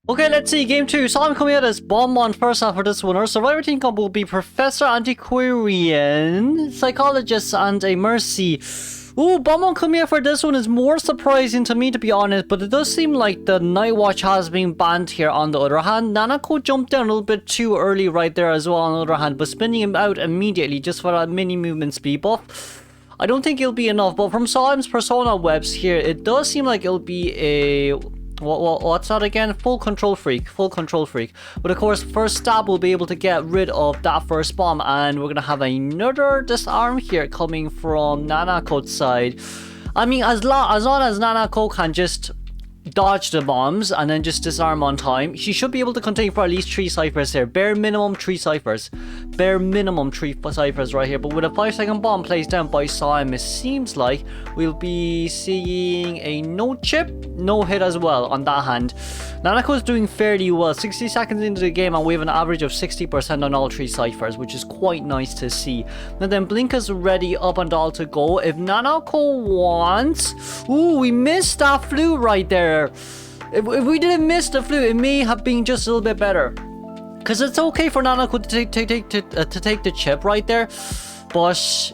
Okay, let's see. Game 2. So I'm coming out as Bonbon first half for this one. Our survivor team combo will be Professor Antiquarian, Psychologist, and a Mercy. Ooh, Bonbon coming out for this one is more surprising to me, to be honest, but it does seem like the Night Watch has been banned here on the other hand. Nanako jumped down a little bit too early right there as well on the other hand, but spinning him out immediately just for that mini movement speed buff, I don't think it'll be enough. But from Salim's persona webs here, it does seem like it'll be a... what's that again? Full control freak. But of course, first stab will be able to get rid of that first bomb, and we're gonna have another disarm here coming from Nanako's side. I mean, as long as Nanako can just dodge the bombs and then just disarm on time, she should be able to contain for at least 3 ciphers here. Bare minimum 3 ciphers. Bare minimum 3 ciphers right here. But with a 5-second bomb placed down by Salim, it seems like we'll be seeing a no chip, no hit as well on that hand. Nanako's doing fairly well. 60 seconds into the game and we have an average of 60% on all 3 ciphers, which is quite nice to see. And then Blink is ready up and all to go. If Nanako wants... Ooh, we missed that flu right there. If we didn't miss the flu, it may have been just a little bit better. Because it's okay for Nanako to take the chip right there. But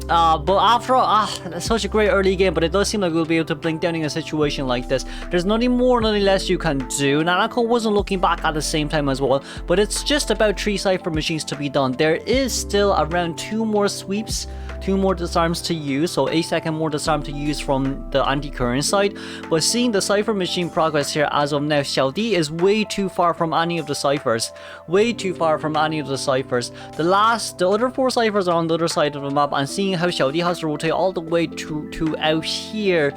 after all, that's such a great early game, but it does seem like we'll be able to blink down in a situation like this. There's nothing more, nothing less you can do. Nanako wasn't looking back at the same time as well, but it's just about 3 cipher machines to be done. There is still around 2 more sweeps, 2 more disarms to use, so 8 second more disarm to use from the anti-current side. But seeing the cipher machine progress here as of now, Xiaodi is way too far from any of the ciphers. Way too far from any of the ciphers. The other 4 ciphers are on the other side of the map, and seeing how Xiaodi has to rotate all the way to out here,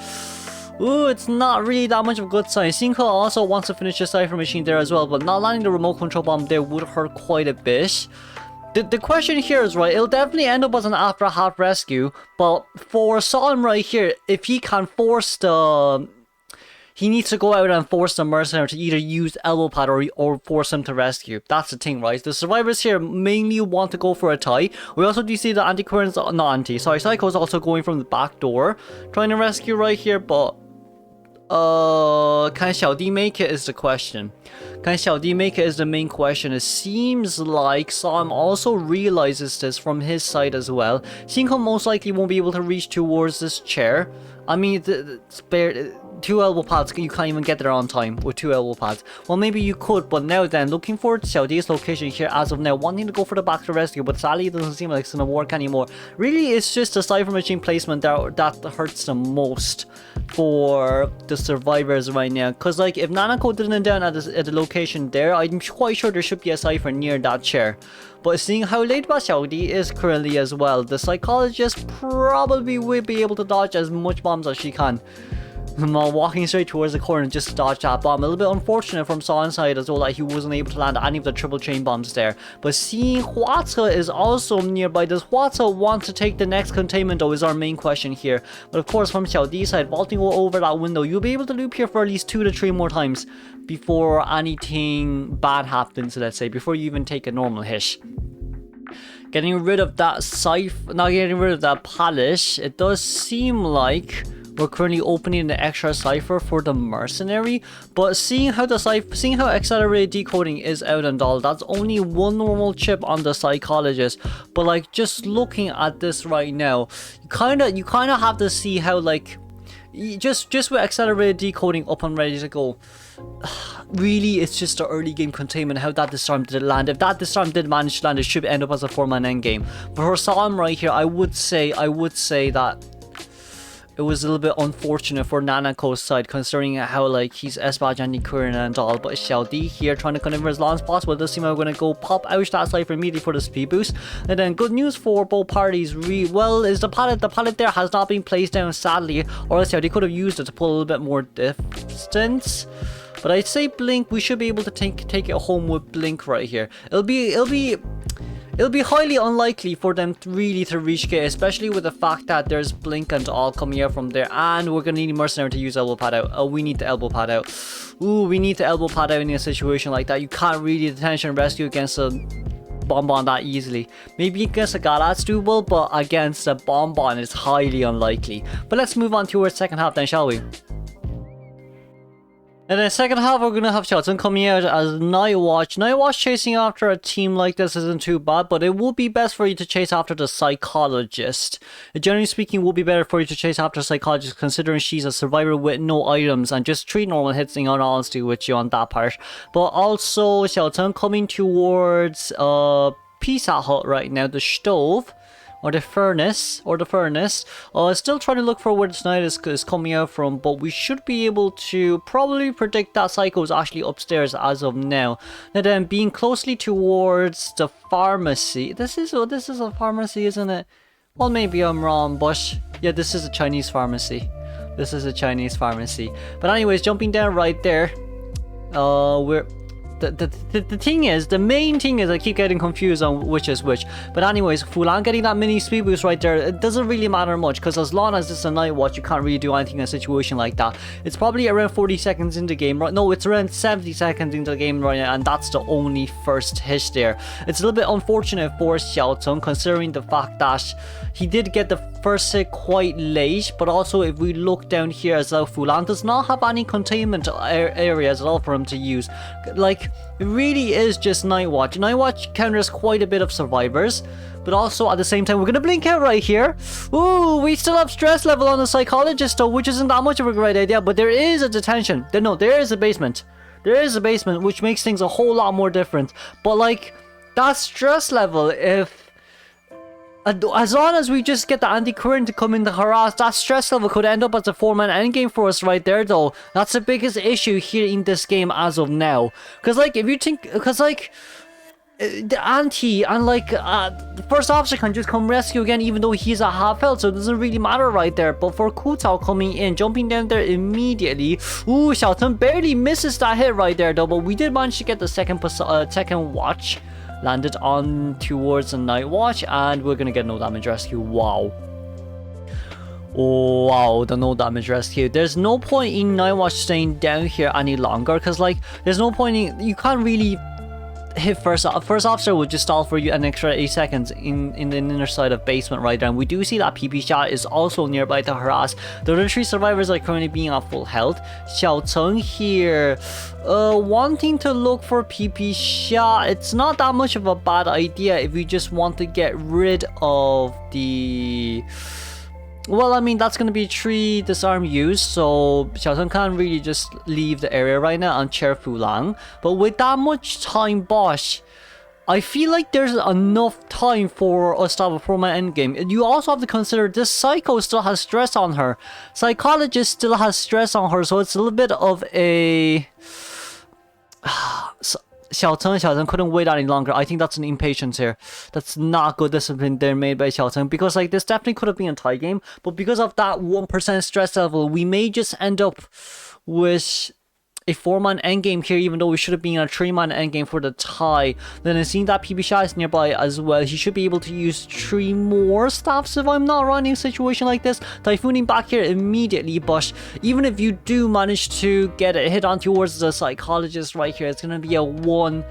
ooh, it's not really that much of a good sign. Sinko also wants to finish the cipher machine there as well, but not landing the remote control bomb there would hurt quite a bit. The question here is, right, it'll definitely end up as an after half rescue, but for Salim right here, if he can force the... He needs to go out and force the mercenary to either use elbow pad or force him to rescue. That's the thing, right? The survivors here mainly want to go for a tie. We also do see the Psycho's also going from the back door, trying to rescue right here, but... can Xiaodi make it is the question. Can Xiaodi make it is the main question. It seems like Salim also realizes this from his side as well. Shinko most likely won't be able to reach towards this chair. I mean, spare 2 elbow pads, you can't even get there on time with 2 elbow pads. Well, maybe you could, but now then, looking for Xiaodi's location here as of now, wanting to go for the back to rescue, but sadly it doesn't seem like it's going to work anymore. Really, it's just the cipher machine placement that hurts the most for the survivors right now. Because, like, if Nanako didn't down at the location there, I'm quite sure there should be a cipher near that chair. But seeing how late Xiaodi is currently as well, the psychologist probably will be able to dodge as much bombs as she can. While walking straight towards the corner, just dodge that bomb. A little bit unfortunate from Salim's side as well that he wasn't able to land any of the triple chain bombs there. But seeing Huatsa is also nearby, does Huatsa want to take the next containment though is our main question here. But of course from Xiaodi's side, vaulting over that window, you'll be able to loop here for at least 2 to 3 more times before anything bad happens, let's say, before you even take a normal hit. Getting rid of that not getting rid of that polish, it does seem like we're currently opening the extra cipher for the mercenary, but seeing how accelerated decoding is out and all, that's only 1 normal chip on the psychologist. But like, just looking at this right now, you kind of have to see how, like, just with accelerated decoding up and ready to go, really it's just the early game containment, how that disarm did land. If that disarm did manage to land, it should end up as a 4-man endgame. But for Salim right here, I would say that it was a little bit unfortunate for Nanako's side, considering how, like, he's S-Badge anti-current and all. But Xiaodi here trying to convert as long as possible. It does seem like we're going to go pop out that cipher immediately for the speed boost. And then good news for both parties, well, is the pallet there has not been placed down, sadly, or else Xiaodi could have used it to pull a little bit more distance. But I'd say Blink, we should be able to take it home with Blink right here. It'll be highly unlikely for them to reach gate, especially with the fact that there's Blink and all coming out from there, and we're gonna need Mercenary to use elbow pad out. Oh, we need the elbow pad out. Ooh, we need the elbow pad out in a situation like that. You can't really detention rescue against a Bonbon that easily. Maybe against a Galat's doable, but against a Bonbon it's highly unlikely. But let's move on to our second half then, shall we? And then second half, we're gonna have Xiaocheng coming out as Night Watch. Night Watch chasing after a team like this isn't too bad, but it would be best for you to chase after the Psychologist. Generally speaking, it would be better for you to chase after Psychologist, considering she's a survivor with no items and just 3 normal hits, in all honesty, with you on that part. But also, Xiaocheng coming towards Pizza Hut right now, the stove. Or the furnace, still trying to look for where the night is coming out from, but we should be able to probably predict that Psycho is actually upstairs as of now. And then being closely towards the pharmacy. This is a pharmacy, isn't it? Well, maybe I'm wrong, but yeah, this is a Chinese pharmacy. But anyways, jumping down right there, we're... The thing is, the main thing is I keep getting confused on which is which. But anyways, Fulan getting that mini speed boost right there, it doesn't really matter much, because as long as it's a Night Watch, you can't really do anything in a situation like that. It's probably around 40 seconds in the game, right? No, it's around 70 seconds into the game right now, and that's the only first hit there. It's a little bit unfortunate for Xiaocheng, considering the fact that he did get the first hit quite late, but also if we look down here as well, Fulan does not have any containment areas at all for him to use. Like, it really is just Night Watch. Night Watch counters quite a bit of survivors, but also at the same time, we're gonna blink out right here. Ooh, we still have stress level on the Psychologist though, which isn't that much of a great idea, but there is a detention. No, there is a basement. Which makes things a whole lot more different. But like, that stress level, as long as we just get the anti-current to come in to harass, that stress level could end up as a 4-man endgame for us right there though. That's the biggest issue here in this game as of now. Because like, if you think, the anti and like the first officer can just come rescue again even though he's at half health, so it doesn't really matter right there. But for Ku Tao coming in, jumping down there immediately, ooh, Xiaocheng barely misses that hit right there though, but we did manage to get the second watch landed on towards the Night Watch, and we're gonna get no damage rescue. Wow, the no damage rescue. There's no point in Night Watch staying down here any longer, because like, there's no point in, you can't really hit first officer would just stall for you an extra 8 seconds in the inner side of basement right there. And we do see that PP shot is also nearby to harass. The other 3 survivors are currently being at full health. Xiaocheng here wanting to look for PP shot. It's not that much of a bad idea if you just want to get rid of the... Well, I mean, that's going to be 3 disarm use, so Xiaocheng can't really just leave the area right now and chair Fulang. But with that much time, Bosch, I feel like there's enough time for us to have a 4-man endgame. You also have to consider this Psycho still has stress on her. Psychologist still has stress on her, so it's a little bit of a... Xiaocheng couldn't wait any longer. I think that's an impatience here. That's not good discipline there made by Xiaocheng, because like, this definitely could have been a tie game, but because of that 1% stress level, we may just end up with a 4-man endgame here, even though we should have been a 3-man endgame for the tie. Then I seeing that PB Shah is nearby as well. He should be able to use 3 more staffs if I'm not wrong in a situation like this. Typhooning back here immediately, but even if you do manage to get a hit on towards the Psychologist right here, it's gonna be a 1.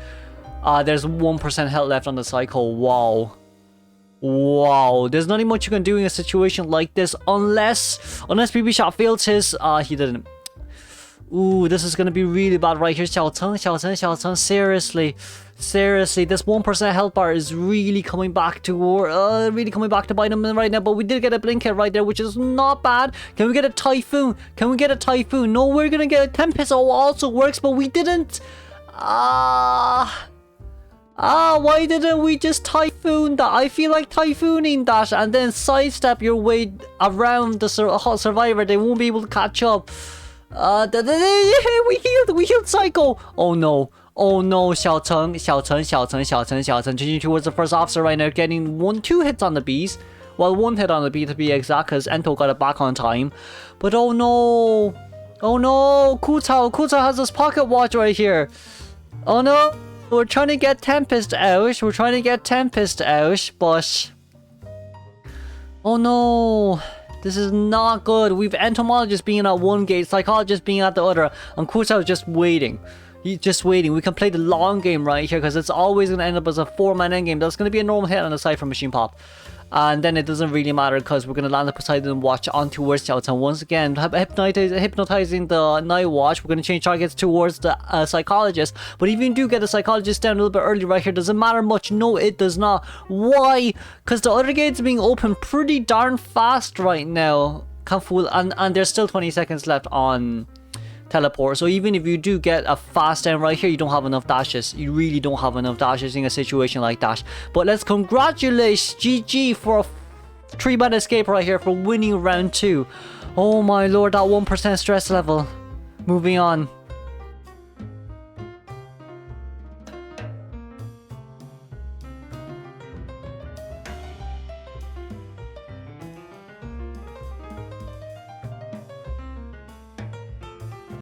There's 1% health left on the Psycho. Wow, there's nothing much you can do in a situation like this unless PB Shah fails his. He didn't. Ooh, this is gonna be really bad right here. Xiaocheng, seriously, this 1% health bar is really coming back to bite him right now. But we did get a blink hit right there, which is not bad. Can we get a Typhoon? No, we're gonna get a Tempest. Oh, also works, but we didn't. Why didn't we just Typhoon that? I feel like Typhooning that and then sidestep your way around the survivor. They won't be able to catch up. We healed Psycho. Oh no, Xiaocheng changing towards the first officer right now, getting 2 hits on the bees. Well, 1 hit on the bee to be exact, because Ento got it back on time. But oh no, Ku Tao has this pocket watch right here. Oh no, we're trying to get Tempest out, but oh no, this is not good. We've Entomologist being at 1 gate, Psychologist being at the other, and Ku Tao just waiting. He's just waiting. We can play the long game right here, because it's always going to end up as a 4-man endgame. That's going to be a normal hit on the side from Machine Pop. And then it doesn't really matter because we're going to land the Poseidon Watch on towards Scouts. And once again, hypnotizing the Night Watch, we're going to change targets towards the Psychologist. But if you do get the Psychologist down a little bit early right here, does it matter much? No, it does not. Why? Because the other gates are being opened pretty darn fast right now. Can't fool. And there's still 20 seconds left on teleport. So even if you do get a fast down right here, you don't have enough dashes. You really don't have enough dashes in a situation like that. But let's congratulate GG for a 3-man escape right here for winning round 2. Oh my lord, that 1% stress level. Moving on.